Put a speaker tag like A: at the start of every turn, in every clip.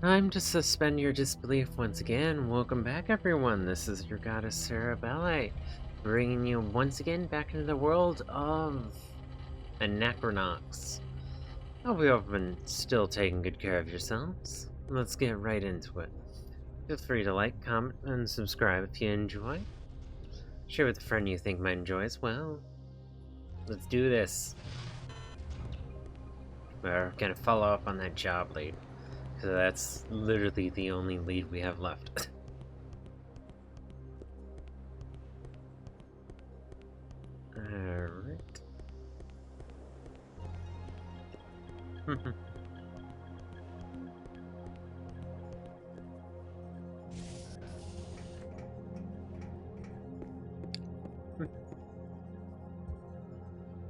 A: Time to suspend your disbelief once again. Welcome back, everyone. This is your goddess Cerebelle, bringing you once again back into the world of Anachronox. I hope you have been still taking good care of yourselves. Let's get right into it. Feel free to like, comment, and subscribe if you enjoy. Share with a friend you think might enjoy as well. Let's do this. We're gonna follow up on that job lead. So that's literally the only lead we have left. Alright.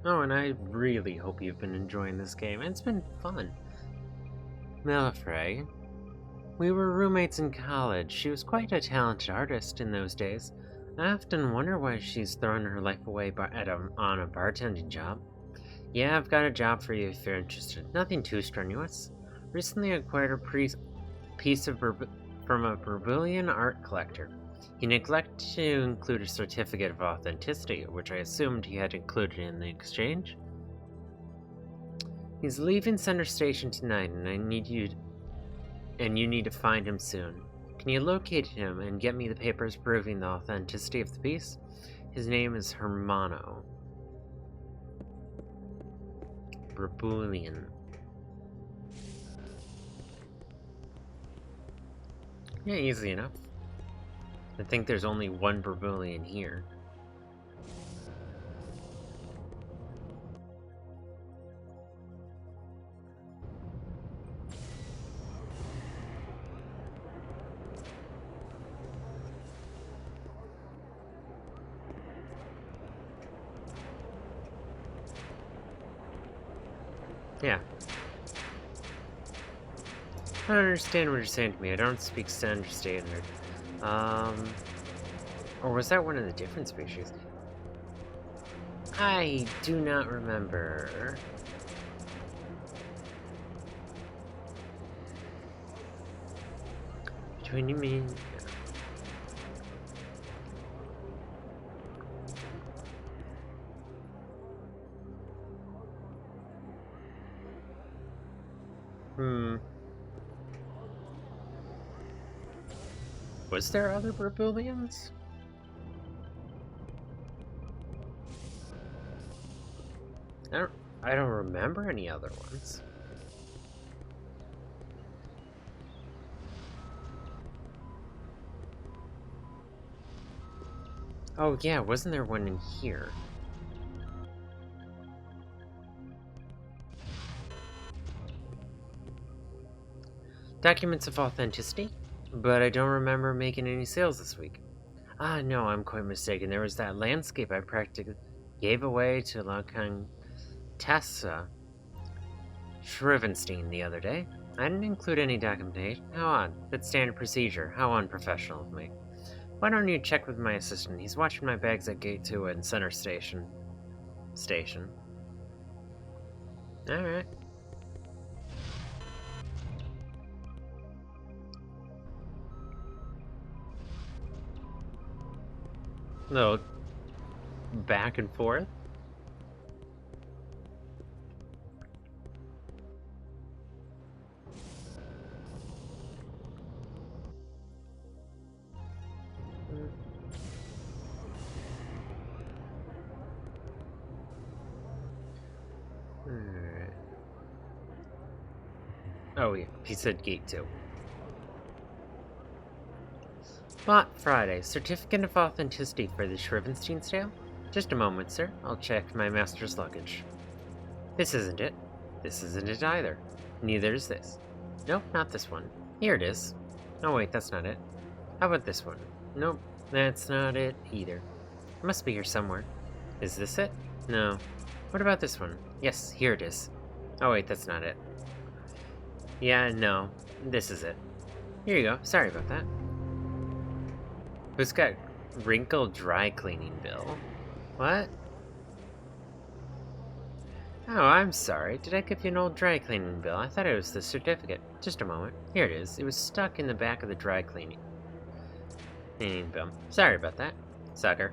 A: Oh, and I really hope you've been enjoying this game. It's been fun. Malafrey. We were roommates in college. She was quite a talented artist in those days. I often wonder why she's thrown her life away on a bartending job. Yeah, I've got a job for you if you're interested. Nothing too strenuous. Recently acquired a piece of from a Brazilian art collector. He neglected to include a certificate of authenticity, which I assumed he had included in the exchange. He's leaving Center Station tonight, and you need to find him soon. Can you locate him and get me the papers proving the authenticity of the piece? His name is Hermano. Brazilian. Yeah, easy enough. I think there's only one Brazilian here. Yeah. I don't understand what you're saying to me. I don't speak standard. Or was that one of the different species? I do not remember. Between you mean? Was there other Brazilians? I don't remember any other ones. Oh yeah, wasn't there one in here? Documents of authenticity? But I don't remember making any sales this week. Ah, no, I'm quite mistaken. There was that landscape I practically gave away to La Contessa Shrivenstein the other day. I didn't include any documentation. How odd. That's standard procedure. How unprofessional of me. Why don't you check with my assistant? He's watching my bags at Gate 2 and Center Station. Alright. Little back and forth. Alright. Oh yeah, he said Gate 2. Bought Friday. Certificate of authenticity for the Shrivenstein sale? Just a moment, sir. I'll check my master's luggage. This isn't it. This isn't it either. Neither is this. Nope, not this one. Here it is. Oh wait, that's not it. How about this one? Nope, that's not it either. It must be here somewhere. Is this it? No. What about this one? Yes, here it is. Oh wait, that's not it. Yeah, no. This is it. Here you go. Sorry about that. Who's got wrinkled dry cleaning bill? What? Oh, I'm sorry. Did I give you an old dry cleaning bill? I thought it was the certificate. Just a moment. Here it is. It was stuck in the back of the dry cleaning bill. Sorry about that, sucker.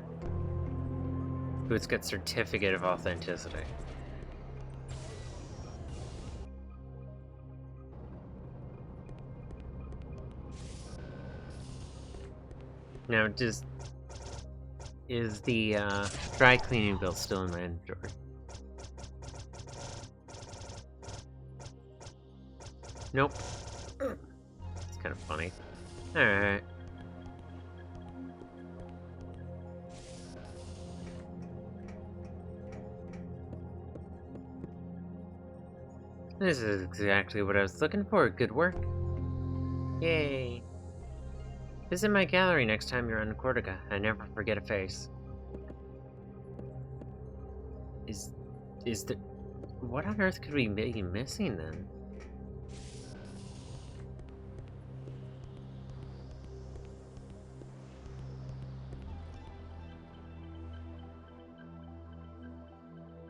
A: Who's got certificate of authenticity? Now, is the dry cleaning bill still in my inventory? Nope. It's kind of funny. Alright. This is exactly what I was looking for. Good work. Yay. Visit my gallery next time you're on Cortica. I never forget a face. Is the... What on earth could we be missing then?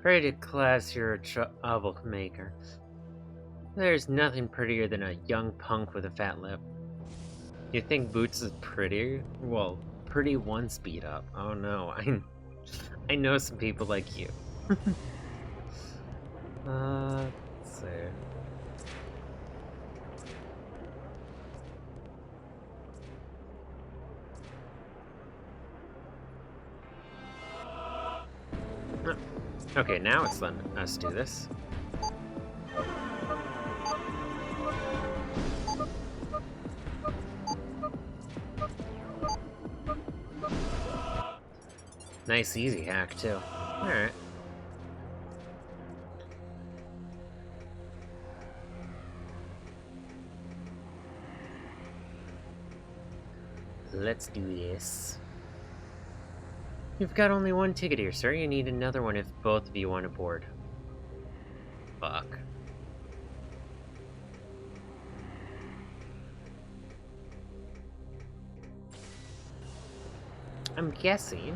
A: Rated class, you're a troublemaker. There's nothing prettier than a young punk with a fat lip. You think Boots is prettier? Well, pretty one speed up. Oh no, I know some people like you. Let's see. Okay, now it's letting us do this. Nice easy hack too. Alright. Let's do this. You've got only one ticket here, sir. You need another one if both of you want to board. Fuck. I'm guessing.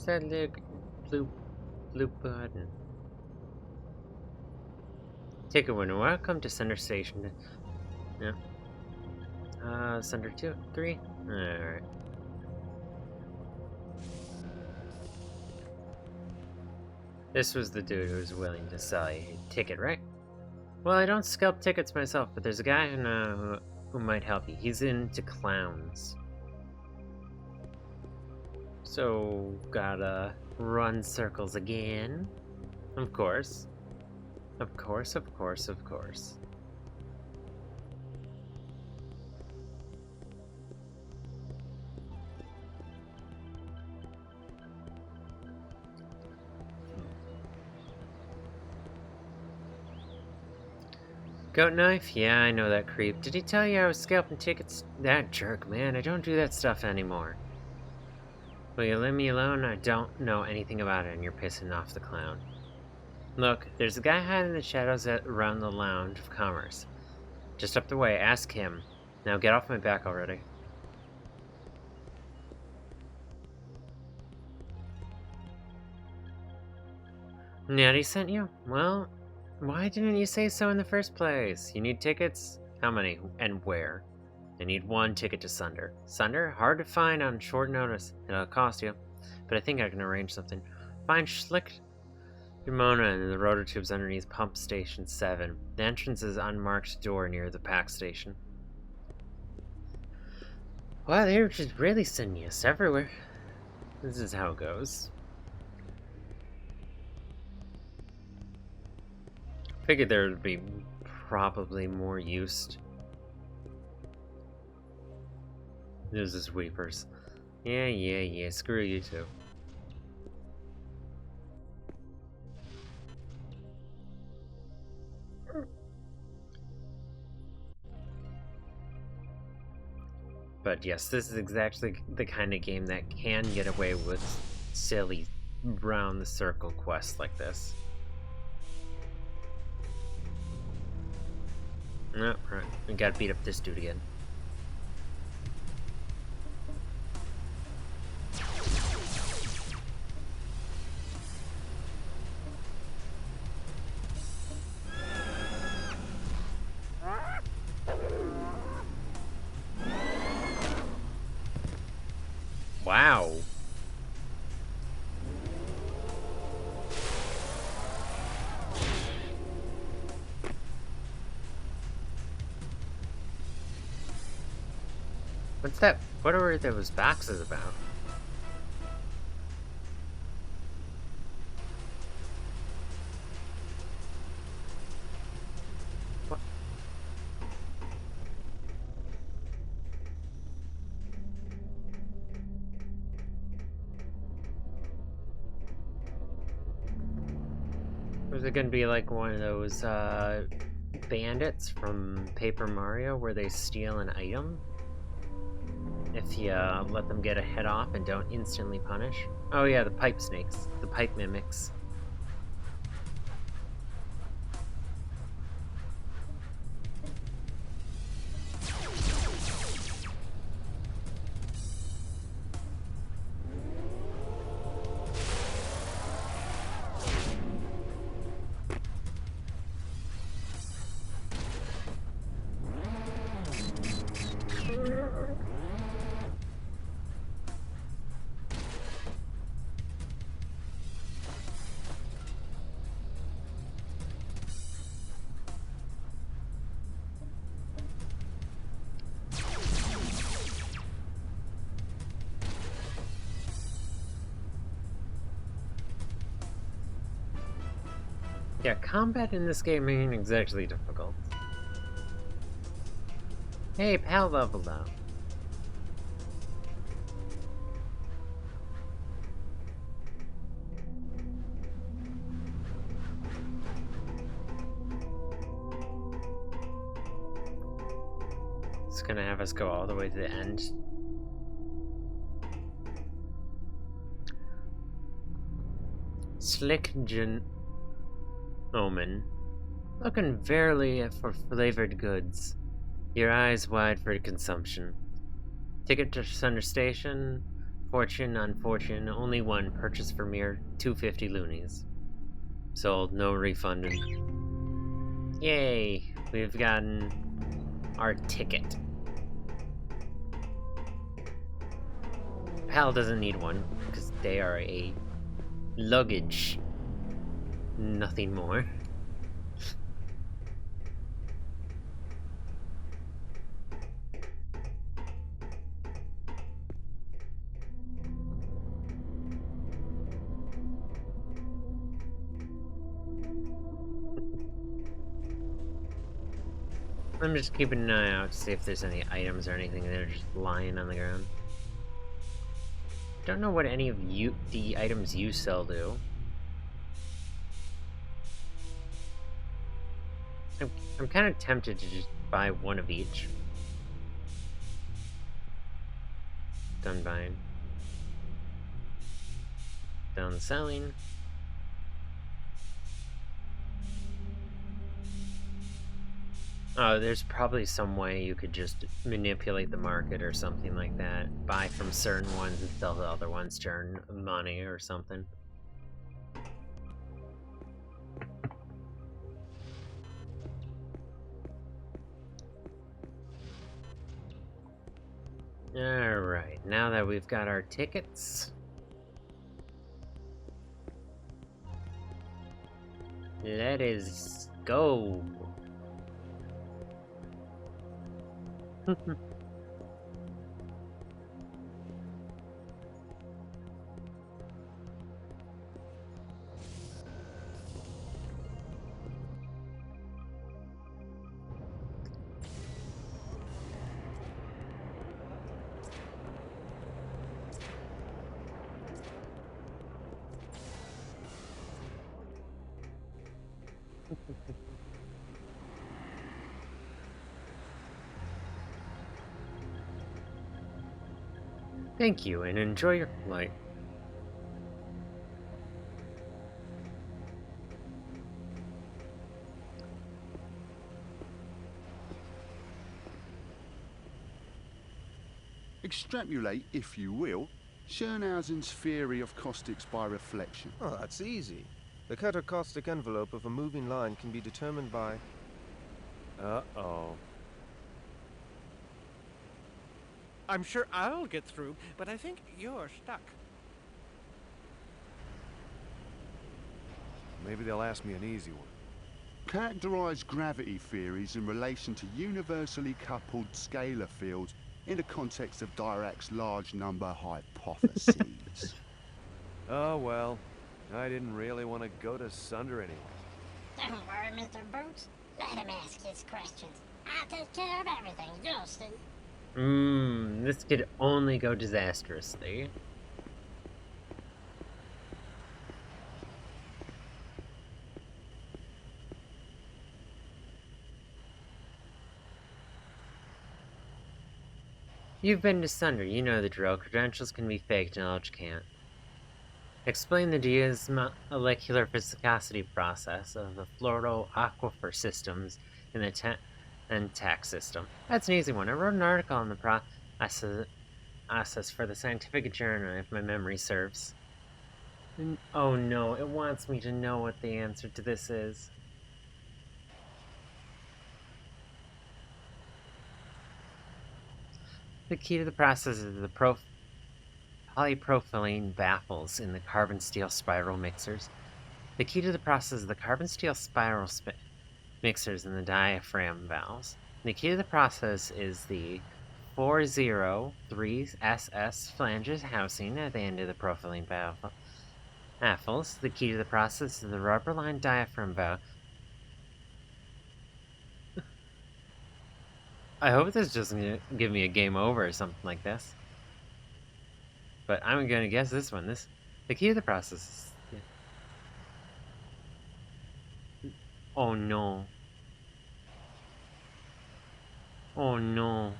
A: That little blue button. Ticket winner, welcome to Center Station. Yeah. Center 2, 3. Alright. This was the dude who was willing to sell you a ticket, right? Well, I don't scalp tickets myself, but there's a guy who might help you. He's into clowns. So, gotta run circles again. Of course. Of course, of course, of course. Goat knife? Yeah, I know that creep. Did he tell you I was scalping tickets? That jerk, man. I don't do that stuff anymore. Will you leave me alone? I don't know anything about it and you're pissing off the clown. Look, there's a guy hiding in the shadows around the Lounge of Commerce. Just up the way, ask him. Now get off my back already. Natty sent you? Well, why didn't you say so in the first place? You need tickets? How many? And where? I need one ticket to Sunder. Sunder? Hard to find on short notice. It'll cost you. But I think I can arrange something. Find Schlick Ramona and the rototubes underneath Pump Station 7. The entrance is unmarked door near the pack station. Wow, they're just really sending us everywhere. This is how it goes. Figured there would be probably more used. This is Weepers. Yeah, screw you too. But yes, this is exactly the kind of game that can get away with silly round the circle quest like this. No, right. We gotta beat up this dude again. Wow. What's that? What are those boxes about? What? Was it gonna be like one of those bandits from Paper Mario where they steal an item? If you let them get a head off and don't instantly punish? Oh yeah, the pipe snakes. The pipe mimics. Yeah, combat in this game ain't exactly difficult. Hey, pal leveled up. It's gonna have us go all the way to the end. Slick Omen. Looking verily for flavored goods. Your eyes wide for consumption. Ticket to Center Station. Fortune, unfortune, only one. Purchase for mere 250 loonies. Sold, no refunding. Yay! We've gotten our ticket. Pal doesn't need one, because they are a luggage. Nothing more. I'm just keeping an eye out to see if there's any items or anything that are just lying on the ground. Don't know what any of the items you sell do. I'm kind of tempted to just buy one of each. Done buying. Done selling. Oh, there's probably some way you could just manipulate the market or something like that. Buy from certain ones and sell the other ones to earn money or something. Alright, now that we've got our tickets, let us go. Thank you, and enjoy your flight.
B: extrapolate, if you will, Schönhausen's theory of caustics by reflection.
C: Oh, that's easy. The catacaustic envelope of a moving line can be determined by... Uh-oh.
D: I'm sure I'll get through, but I think you're stuck.
E: Maybe they'll ask me an easy one.
B: Characterise gravity theories in relation to universally coupled scalar fields in the context of Dirac's large number hypotheses.
E: Oh, well. I didn't really want to go to Sunder anyway.
F: Don't worry, Mr. Boots. Let him ask his questions. I'll take care of everything, you'll see.
A: This could only go disastrously. You've been to Sunder, you know the drill. Credentials can be faked, knowledge can't. Explain the Diaz molecular viscosity process of the fluoro-aquifer systems in the tax system. That's an easy one. I wrote an article on the process for the scientific journal, if my memory serves. Oh no, it wants me to know what the answer to this is. The key to the process is the polypropylene baffles in the carbon-steel spiral mixers. The key to the process is the carbon-steel spiral mixers in the diaphragm valves. The key to the process is the 403SS flanges housing at the end of the propylene baffles. The key to the process is the rubber-lined diaphragm valve. I hope this doesn't give me a game over or something like this. But I'm gonna guess this one. The key to the process is... Yeah. Oh no. Oh no.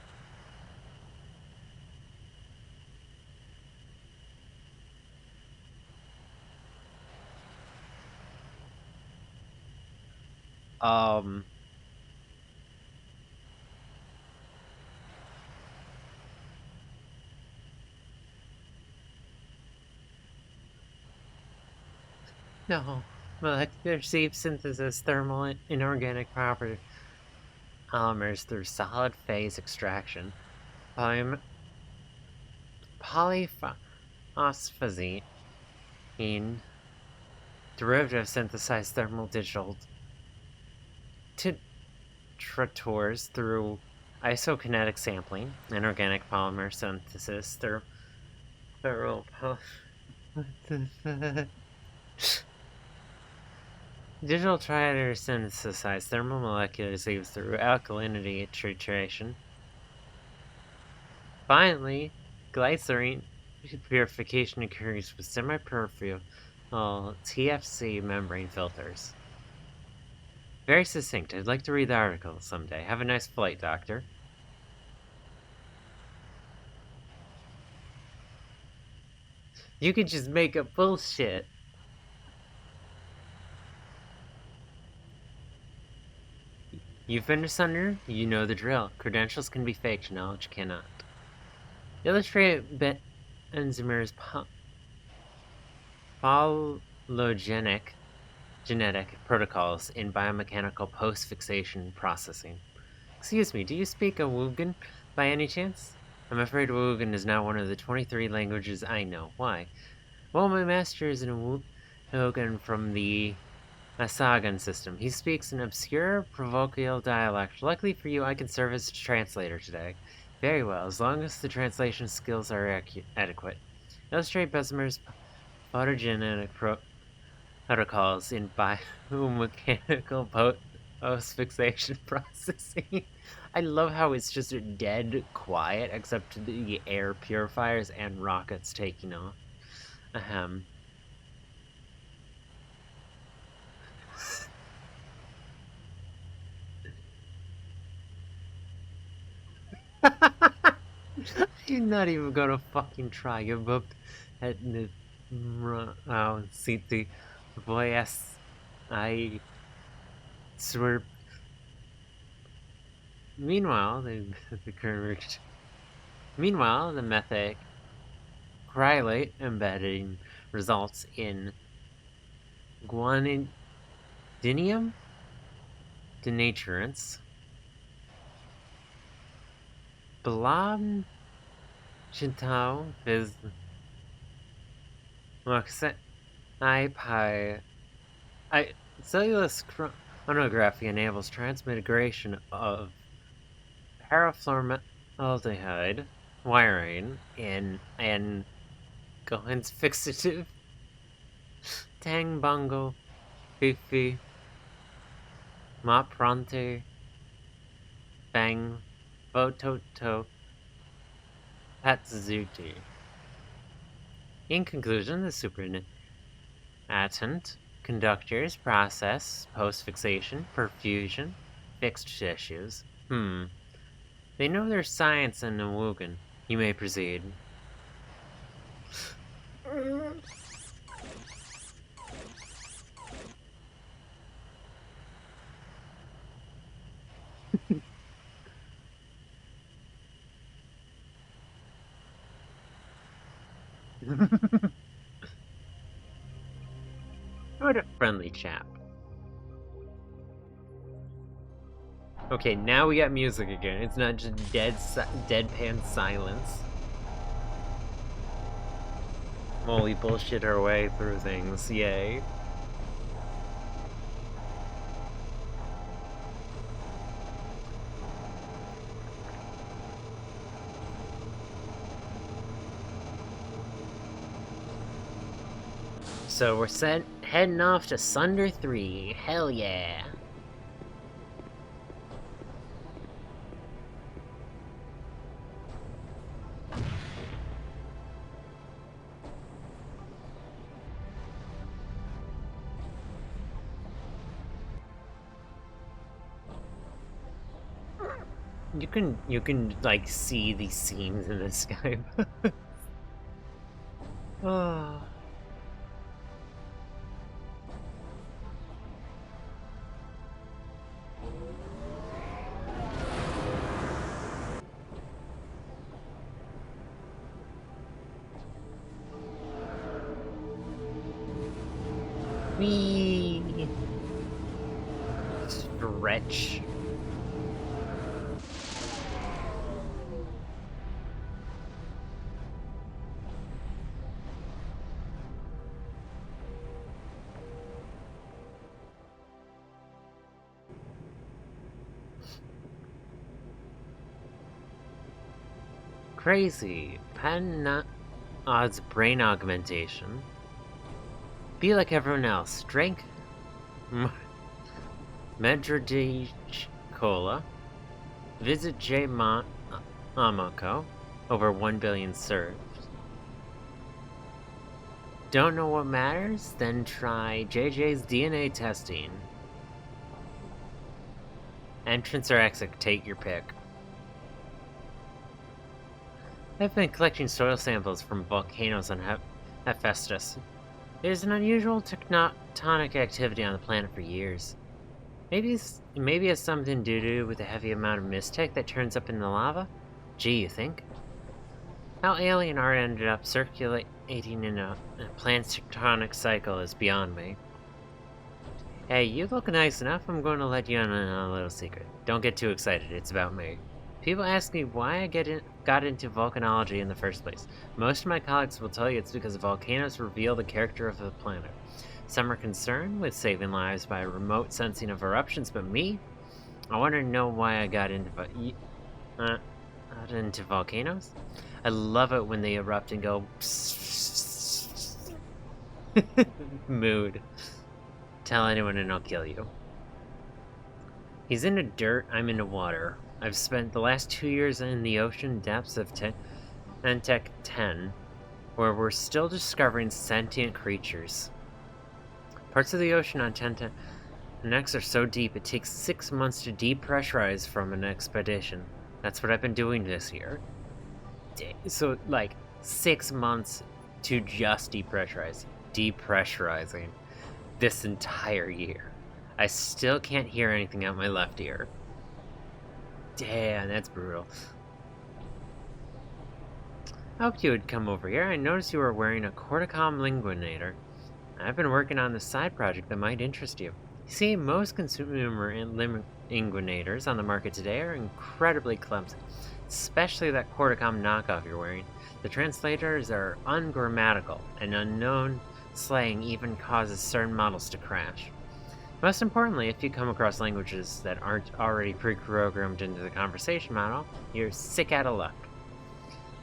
A: No. Molecular sieve synthesis, thermal inorganic property polymers through solid phase extraction. Polyphosphazine derivative synthesized thermal digital titrators through isokinetic sampling, inorganic polymer synthesis through thermal digital triader synthesized thermal molecular sieves through alkalinity titration. Finally, glycerine purification occurs with semi-peripheral TFC membrane filters. Very succinct. I'd like to read the article someday. Have a nice flight, Doctor. You could just make up bullshit. You've been to Sunder, you know the drill. Credentials can be faked, knowledge cannot. Illustrate benzimers phylogenetic genetic protocols in biomechanical post-fixation processing. Excuse me, do you speak Awugan by any chance? I'm afraid Awugan is not one of the 23 languages I know. Why? Well, my master is an Awugan from the Asagan system. He speaks an obscure provincial dialect. Luckily for you, I can serve as a translator today. Very well, as long as the translation skills are adequate. Illustrate Bessemer's photogenetic protocols in biomechanical post-fixation processing. I love how it's just dead quiet, except the air purifiers and rockets taking off. Ahem. I'm not even gonna fucking try. Give up at the see the voice. I swear. Meanwhile, the current Meanwhile, the methacrylate embedding results in guanidinium denaturants, blob chintao is cellulose chronography enables transmigration of paraformaldehyde wiring in an Gohan's fixative Tang Bongo Fifi Ma Pronte Bang Bototo Patsuti. In conclusion, the supernatant conductors process post-fixation, perfusion, fixed tissues. They know their science in Awugan. You may proceed. What a friendly chap. Okay, now we got music again. It's not just deadpan silence. While we bullshit our way through things, yay. So we're heading off to Sunder 3. Hell yeah. You can like see these seams in the sky. Oh. Whee! Stretch. Crazy. Patent odds brain augmentation. Be like everyone else. Drink Medradage Cola. Visit J. Amako. Over 1 billion served. Don't know what matters? Then try JJ's DNA testing. Entrance or exit, take your pick. I've been collecting soil samples from volcanoes on Hephaestus. There's an unusual tectonic activity on the planet for years. Maybe it has something to do with the heavy amount of mistake that turns up in the lava? Gee, you think? How alien art ended up circulating in a planet's tectonic cycle is beyond me. Hey, you look nice enough, I'm going to let you in on a little secret. Don't get too excited, it's about me. People ask me why I got into volcanology in the first place. Most of my colleagues will tell you it's because volcanoes reveal the character of the planet. Some are concerned with saving lives by remote sensing of eruptions, but me? I want to know why I got into volcanoes? I love it when they erupt and go mood. Tell anyone and I'll kill you. He's into dirt, I'm into water. I've spent the last 2 years in the ocean depths of Antec 10, where we're still discovering sentient creatures. Parts of the ocean on Anachronox are so deep it takes 6 months to depressurize from an expedition. That's what I've been doing this year. So, like, 6 months to just depressurize. Depressurizing. This entire year. I still can't hear anything out my left ear. Damn, that's brutal. I hoped you would come over here. I noticed you were wearing a Corticom Linguinator. I've been working on this side project that might interest you. You see, most consumer linguinators on the market today are incredibly clumsy, especially that Corticom knockoff you're wearing. The translators are ungrammatical, and unknown slang even causes certain models to crash. Most importantly, if you come across languages that aren't already pre-programmed into the conversation model, you're sick out of luck.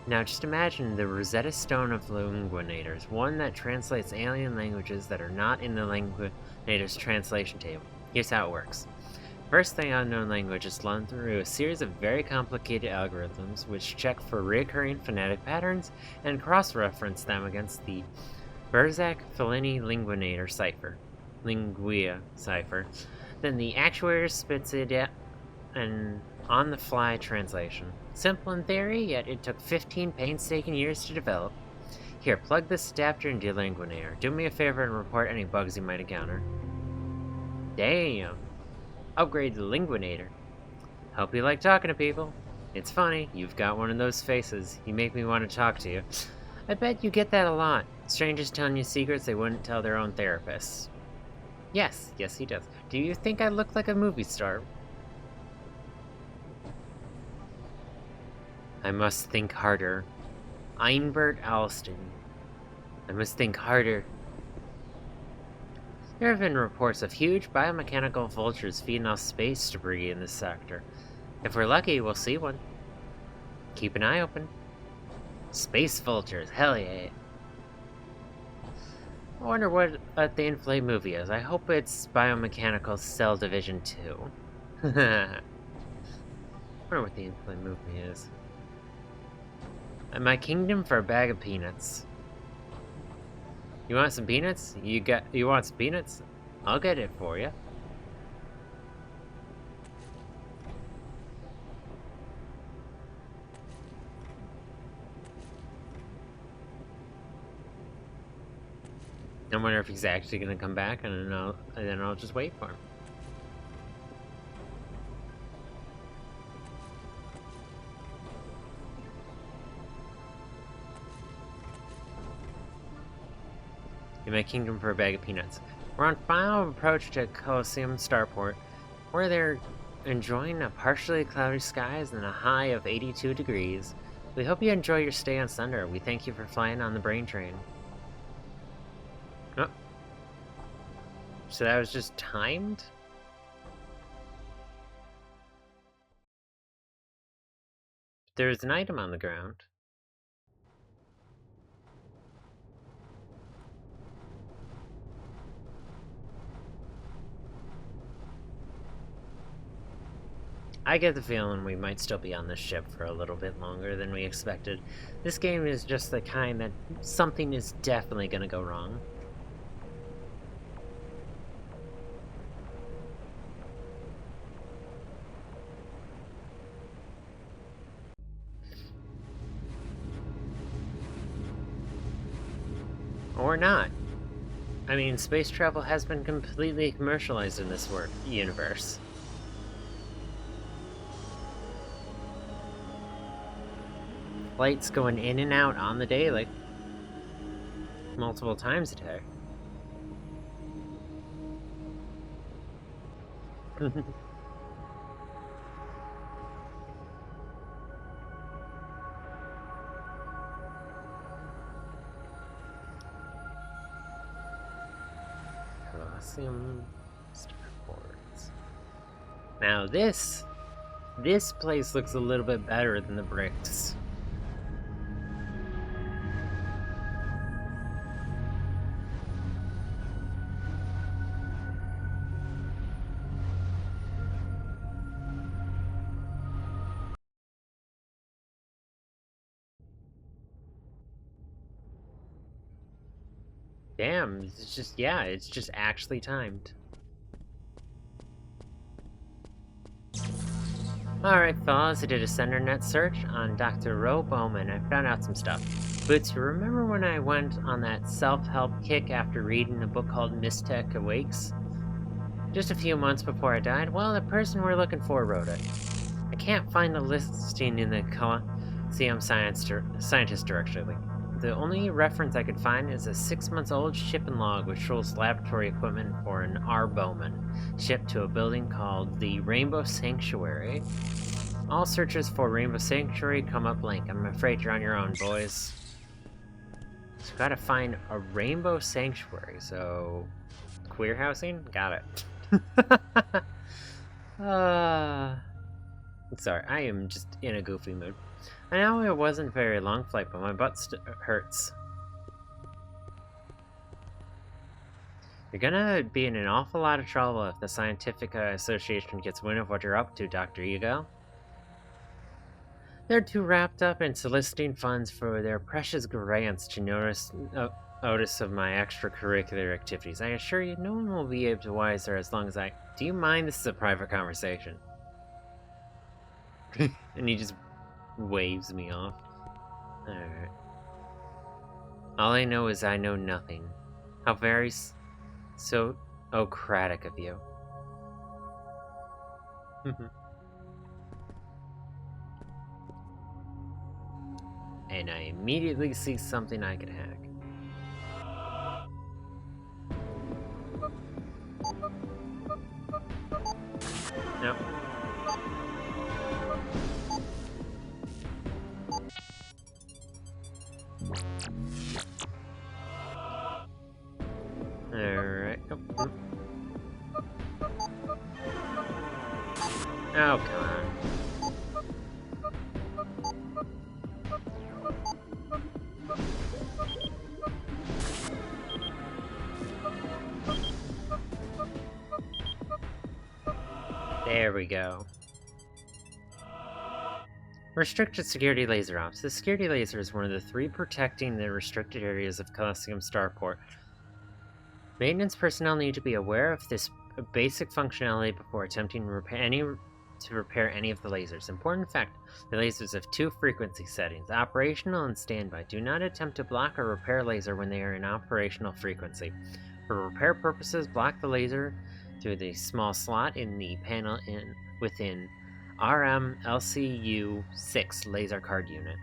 A: Now just imagine the Rosetta Stone of linguinators, one that translates alien languages that are not in the linguinator's translation table. Here's how it works. First, the unknown language is run through a series of very complicated algorithms which check for recurring phonetic patterns and cross-reference them against the Berzac-Fellini linguinator cipher. Linguia cipher. Then the actuator spits it out an on-the-fly translation. Simple in theory, yet it took 15 painstaking years to develop. Here, plug this adapter into your linguinator. Do me a favor and report any bugs you might encounter. Damn! Upgrade the linguinator. Hope you like talking to people. It's funny, you've got one of those faces. You make me want to talk to you. I bet you get that a lot. Strangers telling you secrets they wouldn't tell their own therapists. Yes, he does. Do you think I look like a movie star? I must think harder. Einbert Alston. I must think harder. There have been reports of huge biomechanical vultures feeding off space debris in this sector. If we're lucky, we'll see one. Keep an eye open. Space vultures, hell yeah. I wonder what the in-flight movie is. I hope it's Biomechanical Cell Division 2. I wonder what the in-flight movie is. My kingdom for a bag of peanuts. You want some peanuts? You want some peanuts? I'll get it for you. I wonder if he's actually gonna come back, and then I'll just wait for him. In my kingdom for a bag of peanuts. We're on final approach to Coliseum Starport, where they're enjoying a partially cloudy skies and a high of 82 degrees. We hope you enjoy your stay on Sunder. We thank you for flying on the brain train. Oh. So that was just timed? There's an item on the ground. I get the feeling we might still be on this ship for a little bit longer than we expected. This game is just the kind that something is definitely gonna go wrong. Or not. I mean, space travel has been completely commercialized in this universe. Flights going in and out on the daily. Multiple times a day. Coliseum Starports. Now this place looks a little bit better than the bricks. Damn, it's just, yeah, it's just actually timed. Alright fellas, I did a CenterNet search on Dr. Ro Bowman. I found out some stuff. Boots, you remember when I went on that self-help kick after reading a book called Mystech Awakes? Just a few months before I died? Well, the person we're looking for wrote it. I can't find the listing in the See, I'm scientist directly. The only reference I could find is a 6-month-old shipping log which shows laboratory equipment for an R. Bowman, shipped to a building called the Rainbow Sanctuary. All searches for Rainbow Sanctuary come up blank. I'm afraid you're on your own, boys. So gotta find a Rainbow Sanctuary, so... queer housing? Got it. Sorry, I am just in a goofy mood. I know it wasn't a very long flight, but my butt hurts. You're gonna be in an awful lot of trouble if the Scientific Association gets wind of what you're up to, Dr. Ego. They're too wrapped up in soliciting funds for their precious grants to notice of my extracurricular activities. I assure you, no one will be able to wiser as long as I... Do you mind? This is a private conversation. And he just waves me off. Alright. All I know is I know nothing. How very Socratic of you. And I immediately see something I can hack. Nope. Alright. Oh, oh, come on. There we go. Restricted security laser ops. The security laser is one of the 3 protecting the restricted areas of Coliseum Starport. Maintenance personnel need to be aware of this basic functionality before attempting to repair any of the lasers. Important fact, the lasers have 2 frequency settings, operational and standby. Do not attempt to block or repair laser when they are in operational frequency. For repair purposes, block the laser through the small slot in the panel within RMLCU6 laser card unit.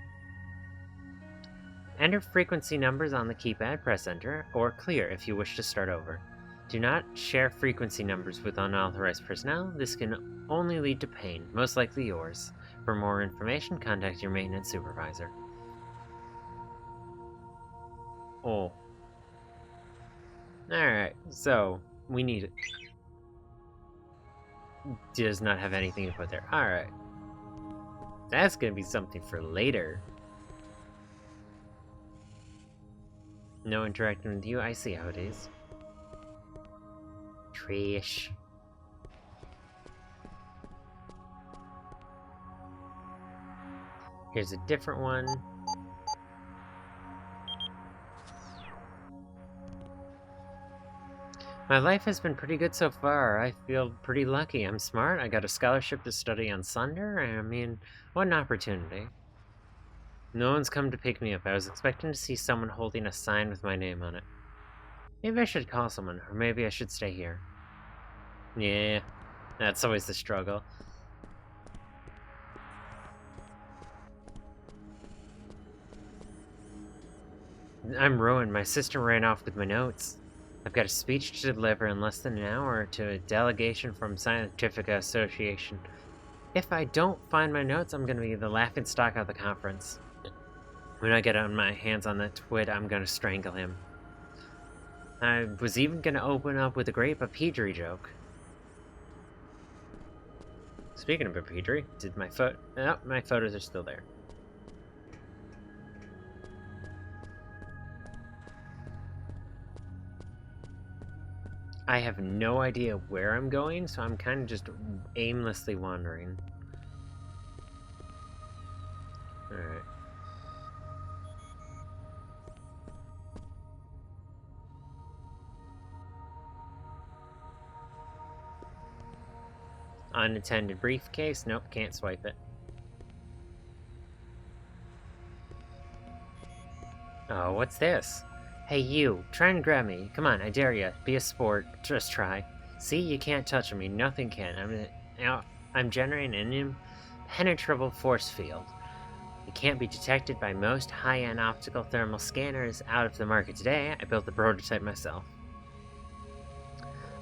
A: Enter frequency numbers on the keypad, press enter, or clear if you wish to start over. Do not share frequency numbers with unauthorized personnel. This can only lead to pain, most likely yours. For more information, contact your maintenance supervisor. Oh. Alright, so, we need it. Does not have anything to put there. Alright. That's gonna be something for later. No interacting with you, I see how it is. Trash. Here's a different one. My life has been pretty good so far. I feel pretty lucky. I'm smart. I got a scholarship to study on Sunder. I mean, what an opportunity. No one's come to pick me up. I was expecting to see someone holding a sign with my name on it. Maybe I should call someone, or maybe I should stay here. Yeah, that's always the struggle. I'm ruined. My sister ran off with my notes. I've got a speech to deliver in less than an hour to a delegation from Scientific Association. If I don't find my notes, I'm going to be the laughingstock of the conference. When I get my hands on that twit, I'm going to strangle him. I was even going to open up with a great Bapedri joke. Speaking of Bapedri, did my my photos are still there. I have no idea where I'm going, so I'm kind of just aimlessly wandering. Alright. Unattended briefcase? Nope, can't swipe it. Oh, what's this? Hey you, try and grab me. Come on, I dare ya. Be a sport. Just try. See, you can't touch me. Nothing can. I'm generating an impenetrable force field. It can't be detected by most high-end optical thermal scanners out of the market today. I built the prototype myself.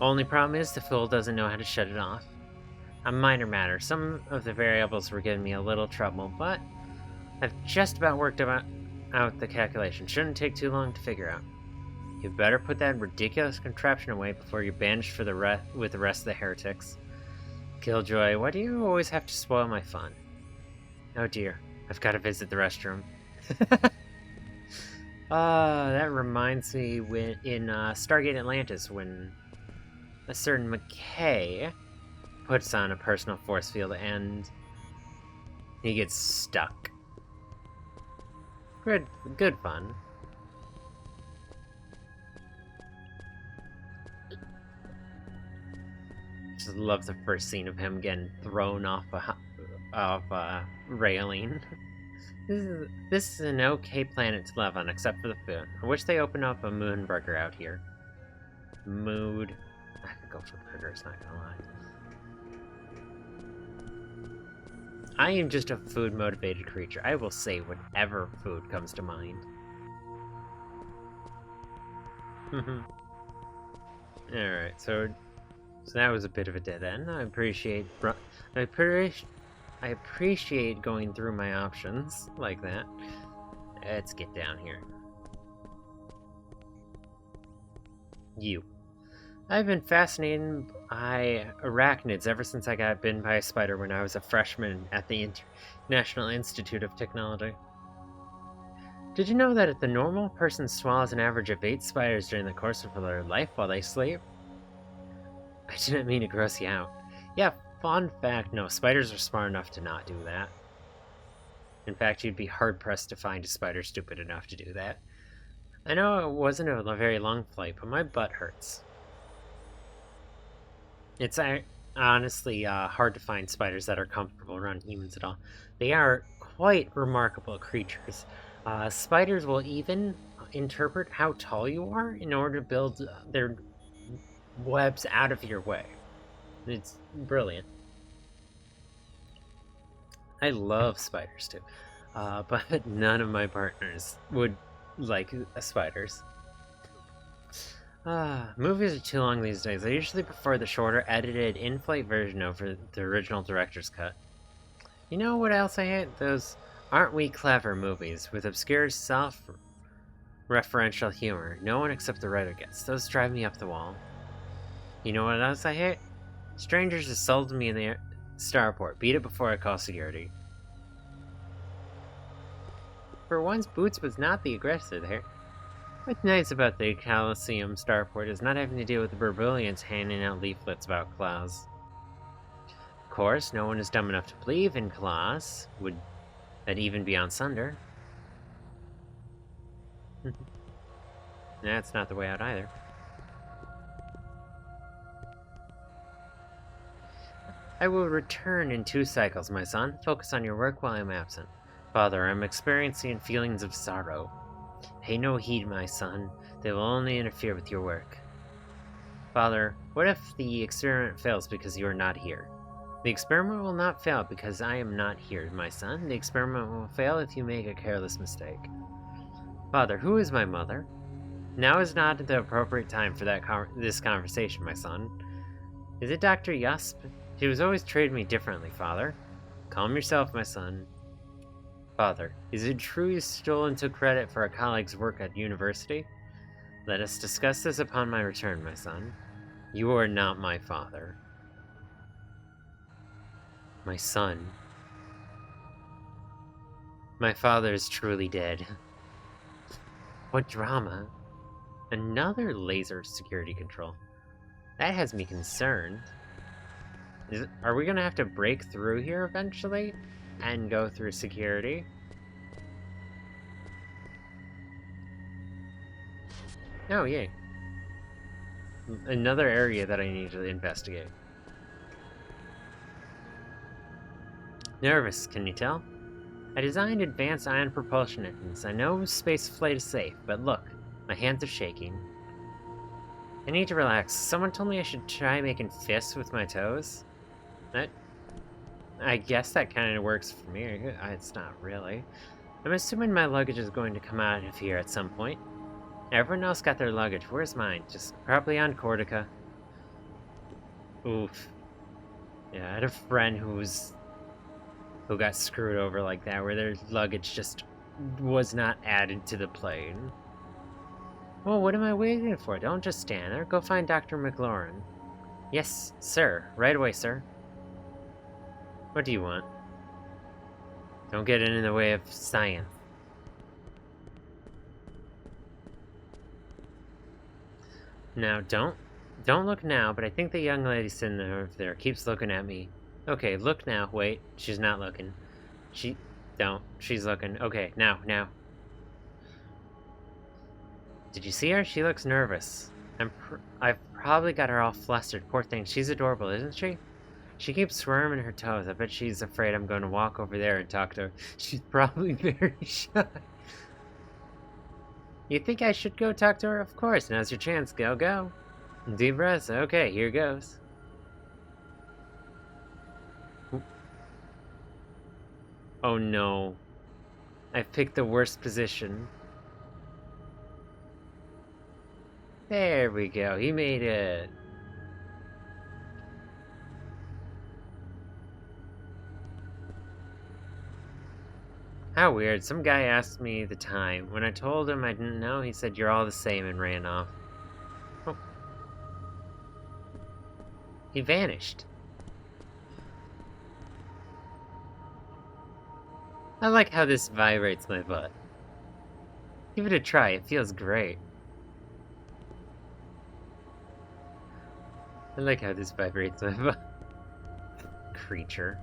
A: Only problem is the fool doesn't know how to shut it off. A minor matter. Some of the variables were giving me a little trouble, but I've just about worked out the calculation. Shouldn't take too long to figure out. You better put that ridiculous contraption away before you're banished for with the rest of the heretics. Killjoy, why do you always have to spoil my fun? Oh dear, I've got to visit the restroom. That reminds me in Stargate Atlantis when a certain McKay puts on a personal force field and he gets stuck. Good fun. Just love the first scene of him getting thrown off a railing. This is an okay planet to live on, except for the food. I wish they opened up a moon burger out here. Mood. I could go for burgers, not gonna lie. I am just a food-motivated creature. I will say whatever food comes to mind. Alright, so that was a bit of a dead end. I appreciate going through my options like that. Let's get down here. I've been fascinated by arachnids ever since I got bitten by a spider when I was a freshman at the International Institute of Technology. Did you know that the normal person swallows an average of 8 spiders during the course of their life while they sleep? I didn't mean to gross you out. Yeah, fun fact, no, spiders are smart enough to not do that. In fact, you'd be hard-pressed to find a spider stupid enough to do that. I know it wasn't a very long flight, but my butt hurts. It's honestly hard to find spiders that are comfortable around humans at all. They are quite remarkable creatures. Spiders will even interpret how tall you are in order to build their webs out of your way. It's brilliant. I love spiders too, but none of my partners would like spiders. Movies are too long these days. I usually prefer the shorter, edited, in-flight version over the original director's cut. You know what else I hate? Those aren't we clever movies with obscure, self-referential humor. No one except the writer gets. Those drive me up the wall. You know what else I hate? Strangers assaulted me in the starport. Beat it before I call security. For once, Boots was not the aggressor there. What's nice about the Coliseum starport is not having to deal with the Burbulians handing out leaflets about claws. Of course, no one is dumb enough to believe in claws. Would that even be on Sunder? That's not the way out either. I will return in 2 cycles, my son. Focus on your work while I'm absent. Father, I'm experiencing feelings of sorrow. Pay no heed, my son. They will only interfere with your work. Father, what if the experiment fails because you are not here? The experiment will not fail because I am not here, my son. The experiment will fail if you make a careless mistake. Father, who is my mother? Now is not the appropriate time for this conversation, my son. Is it Dr. Yusp? She was always treated me differently, Father. Calm yourself, my son. Father, is it true you stole and took credit for a colleague's work at university? Let us discuss this upon my return, my son. You are not my father. My son. My father is truly dead. What drama? Another laser security control. That has me concerned. Are we gonna have to break through here eventually? And go through security? Oh, yay. Another area that I need to investigate. Nervous, can you tell? I designed advanced ion propulsion engines. I know space flight is safe, but look, my hands are shaking. I need to relax. Someone told me I should try making fists with my toes. I guess that kind of works for me. It's not really. I'm assuming my luggage is going to come out of here at some point. Everyone else got their luggage. Where's mine? Just probably on Cortica. Oof. Yeah, I had a friend who got screwed over like that, where their luggage just was not added to the plane. Well, what am I waiting for? Don't just stand there. Go find Dr. McLaurin. Yes, sir. Right away, sir. What do you want? Don't get in the way of science. Now, don't look now, but I think the young lady sitting over there keeps looking at me. Okay, look now. Wait, she's not looking. She's looking. Okay, now. Did you see her? She looks nervous. I've probably got her all flustered. Poor thing. She's adorable, isn't she? She keeps squirming her toes. I bet she's afraid I'm going to walk over there and talk to her. She's probably very shy. You think I should go talk to her? Of course. Now's your chance. Go. Deep breaths. Okay, here goes. Oh no. I've picked the worst position. There we go. He made it. How weird. Some guy asked me the time. When I told him I didn't know, he said, "You're all the same," and ran off. Oh. He vanished. I like how this vibrates my butt. Give it a try. It feels great. I like how this vibrates my butt. Creature.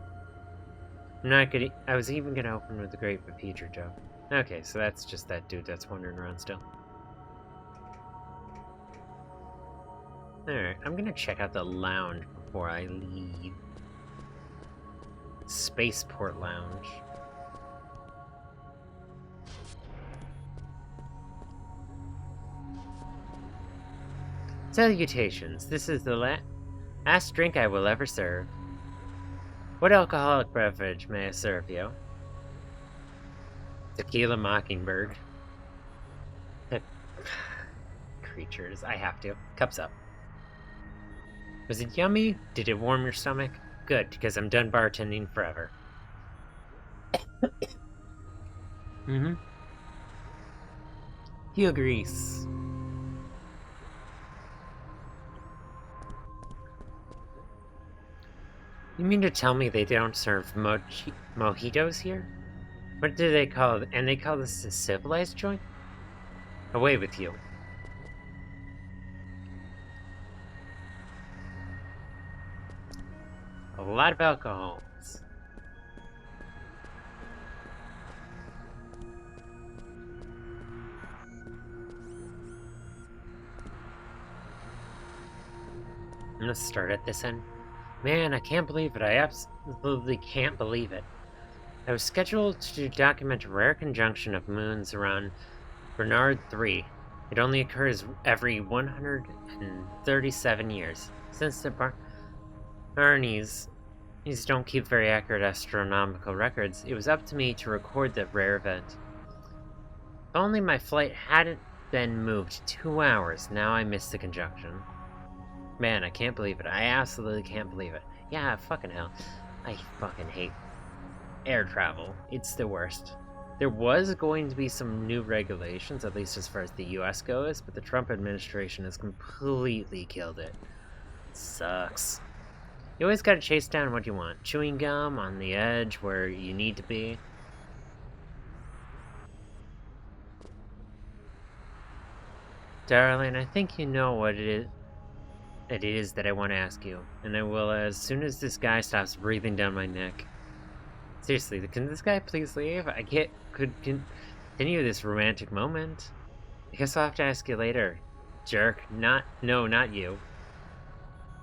A: I was even gonna open with the Great Repeater joke. Okay, so that's just that dude that's wandering around still. Alright, I'm gonna check out the lounge before I leave. Spaceport Lounge. Salutations. This is the last drink I will ever serve. What alcoholic beverage may I serve you? Tequila Mockingbird. Creatures, I have to. Cups up. Was it yummy? Did it warm your stomach? Good, because I'm done bartending forever. Heel grease. You mean to tell me they don't serve mojitos here? What do they call it? And they call this a civilized joint? Away with you. A lot of alcohols. I'm gonna start at this end. Man, I can't believe it. I absolutely can't believe it. I was scheduled to document a rare conjunction of moons around Bernard 3. It only occurs every 137 years. Since the Barneys don't keep very accurate astronomical records, it was up to me to record the rare event. If only my flight hadn't been moved 2 hours, now I missed the conjunction. Man, I can't believe it. I absolutely can't believe it. Yeah, fucking hell. I fucking hate air travel. It's the worst. There was going to be some new regulations, at least as far as the US goes, but the Trump administration has completely killed it. It sucks. You always gotta chase down what you want. Chewing gum on the edge where you need to be. Darling, I think you know what it is that I want to ask you, and I will as soon as this guy stops breathing down my neck. Seriously, can this guy please leave? I could continue this romantic moment. I guess I'll have to ask you later. Jerk. No, not you.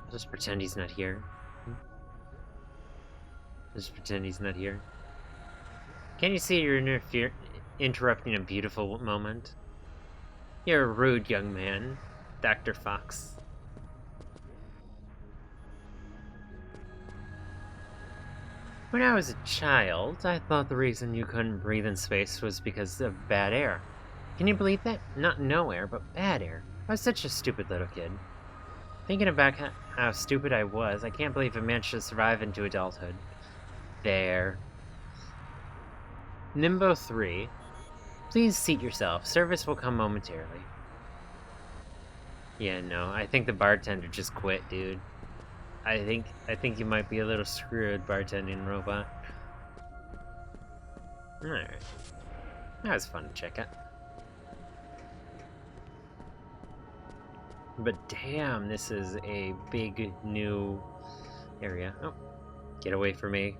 A: I'll just pretend he's not here. Just pretend he's not here. Can't you see you're interrupting a beautiful moment? You're a rude young man, Dr. Fox. When I was a child, I thought the reason you couldn't breathe in space was because of bad air. Can you believe that? Not no air, but bad air. I was such a stupid little kid. Thinking about how stupid I was, I can't believe I managed to survive into adulthood. There. Nimbo 3. Please seat yourself. Service will come momentarily. Yeah, no, I think the bartender just quit, dude. I think you might be a little screwed, bartending robot. Alright. That was fun to check out. But damn, this is a big new area. Oh, get away from me.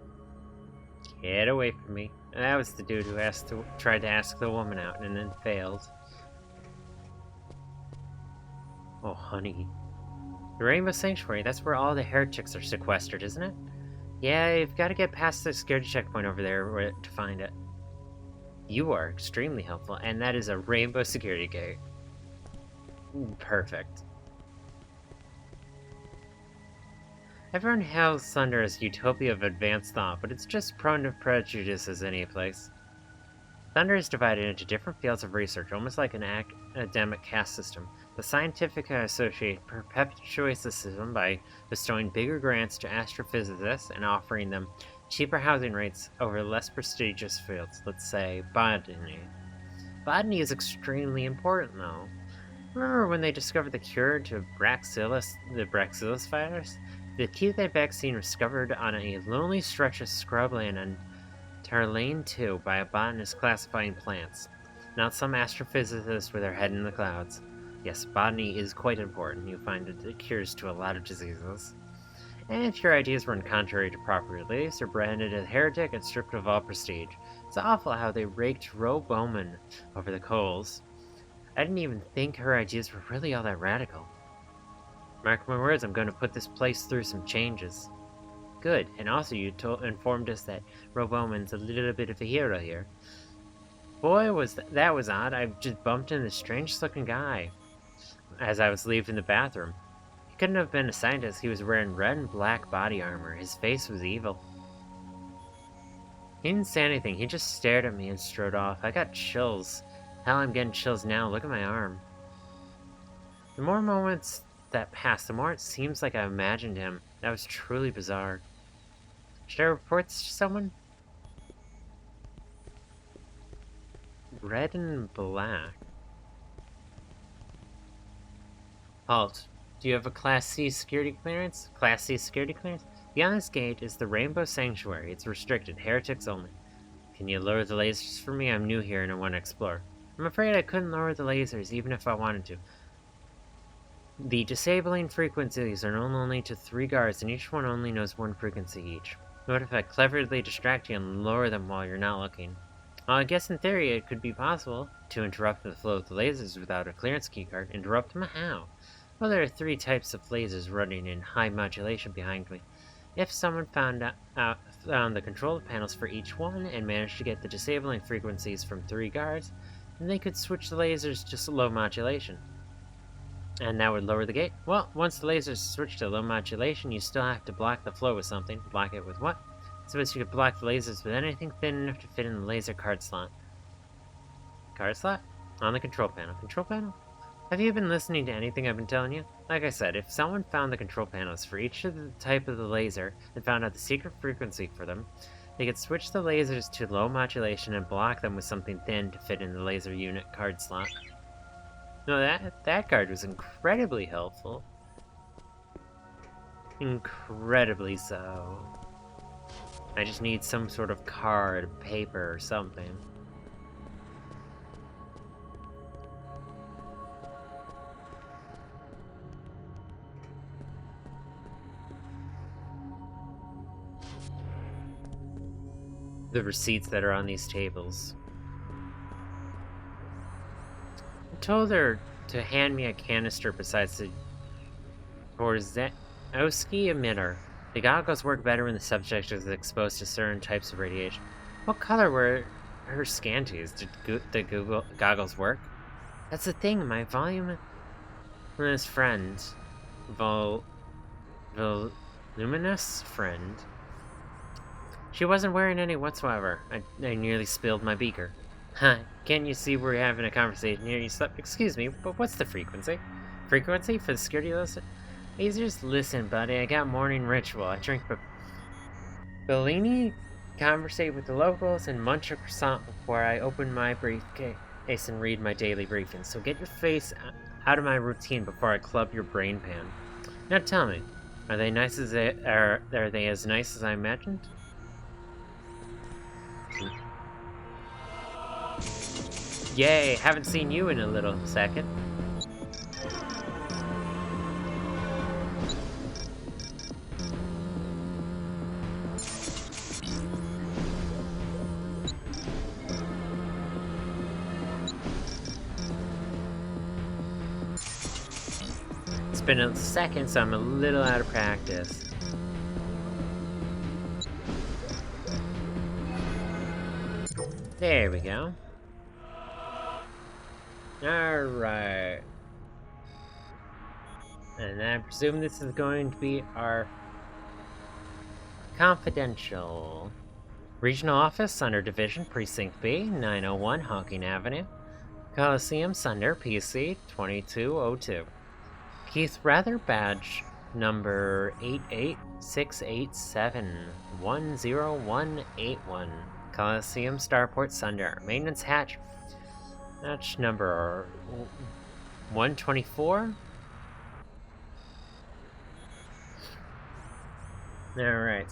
A: Get away from me. That was the dude who tried to ask the woman out and then failed. Oh, honey. The Rainbow Sanctuary, that's where all the heretics are sequestered, isn't it? Yeah, you've got to get past the security checkpoint over there to find it. You are extremely helpful, and that is a rainbow security gate. Perfect. Everyone hails Thunder as a utopia of advanced thought, but it's just prone to prejudice as any place. Thunder is divided into different fields of research, almost like an academic caste system. The Scientific Association perpetuates the system by bestowing bigger grants to astrophysicists and offering them cheaper housing rates over less prestigious fields, let's say botany. Botany is extremely important, though. Remember when they discovered the cure to the Bacillus virus? The Q-Day vaccine was discovered on a lonely stretch of scrubland on Tarlane 2 by a botanist classifying plants, not some astrophysicist with their head in the clouds. Yes, botany is quite important. You find it cures to a lot of diseases. And if your ideas run contrary to proper release, you're branded as heretic and stripped of all prestige. It's awful how they raked Ro Bowman over the coals. I didn't even think her ideas were really all that radical. Mark my words, I'm going to put this place through some changes. Good, and also you informed us that Ro Bowman's a little bit of a hero here. Boy, that was odd. I just bumped into this strange-looking guy as I was leaving the bathroom. He couldn't have been a scientist. He was wearing red and black body armor. His face was evil. He didn't say anything. He just stared at me and strode off. I got chills. Hell, I'm getting chills now. Look at my arm. The more moments that pass, the more it seems like I imagined him. That was truly bizarre. Should I report this to someone? Red and black. Halt. Do you have a Class C security clearance? Class C security clearance? Beyond this gate is the Rainbow Sanctuary. It's restricted. Heretics only. Can you lower the lasers for me? I'm new here and I want to explore. I'm afraid I couldn't lower the lasers even if I wanted to. The disabling frequencies are known only to 3 guards, and each one only knows 1 frequency each. What if I cleverly distract you and lower them while you're not looking? Well, I guess in theory it could be possible to interrupt the flow of the lasers without a clearance keycard. Interrupt them how? Well, there are 3 types of lasers running in high modulation behind me. If someone found the control panels for each one and managed to get the disabling frequencies from 3 guards, then they could switch the lasers to low modulation. And that would lower the gate. Well, once the lasers switch to low modulation, you still have to block the flow with something. Block it with what? Suppose you could block the lasers with anything thin enough to fit in the laser card slot. Card slot? On the control panel. Control panel? Have you been listening to anything I've been telling you? Like I said, if someone found the control panels for each of the type of the laser and found out the secret frequency for them, they could switch the lasers to low modulation and block them with something thin to fit in the laser unit card slot. No, that card was incredibly helpful. Incredibly so. I just need some sort of card, paper, or something. The receipts that are on these tables. I told her to hand me a canister besides the Borzowski emitter. The goggles work better when the subject is exposed to certain types of radiation. What color were her scanties? Did the goggles work? That's the thing, my voluminous friend, voluminous friend, She wasn't wearing any whatsoever. I nearly spilled my beaker. Huh, can't you see we're having a conversation here? You slept. Excuse me, but what's the frequency? Frequency for the security list? Hey, just listen, buddy. I got morning ritual. I drink Bellini, conversate with the locals, and munch a croissant before I open my briefcase and read my daily briefing. So get your face out of my routine before I club your brain pan. Now tell me, are they as nice as I imagined? Yay, haven't seen you in a little second. It's been a second, so I'm a little out of practice. There we go. Alright. And I presume this is going to be our confidential regional office under Division Precinct B, 901 Hawking Avenue, Coliseum Sunder, PC 2202. Keith Rather, badge number 88687-10181. Coliseum Starport Sunder. Maintenance hatch number 124. Alright,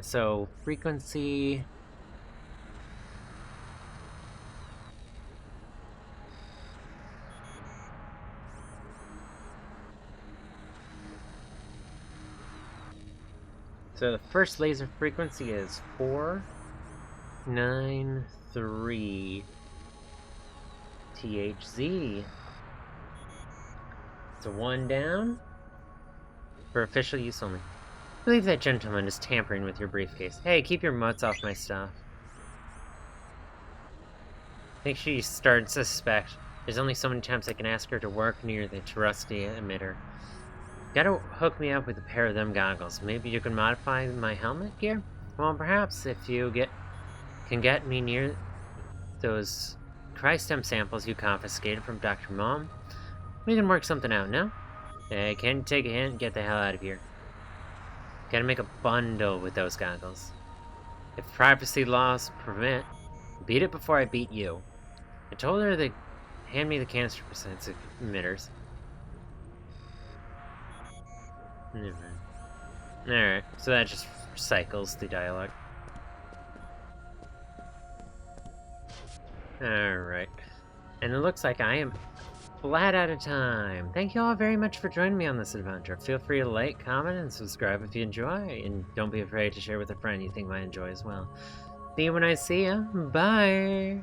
A: so frequency. So the first laser frequency is 493 THZ. It's a 1 down for official use only. I believe that gentleman is tampering with your briefcase. Hey, keep your mutts off my stuff. I think she started to suspect. There's only so many times I can ask her to work near the Terustia emitter. Gotta hook me up with a pair of them goggles. Maybe you can modify my helmet gear? Well, perhaps if you can get me near those Christem samples you confiscated from Dr. Mom, we can work something out, no? Hey, can you take a hint and get the hell out of here? Gotta make a bundle with those goggles. If privacy laws permit, beat it before I beat you. I told her to hand me the canister percent emitters. Alright, so that just recycles the dialogue. Alright. And it looks like I am flat out of time. Thank you all very much for joining me on this adventure. Feel free to like, comment, and subscribe if you enjoy. And don't be afraid to share with a friend you think might enjoy as well. See you when I see you. Bye!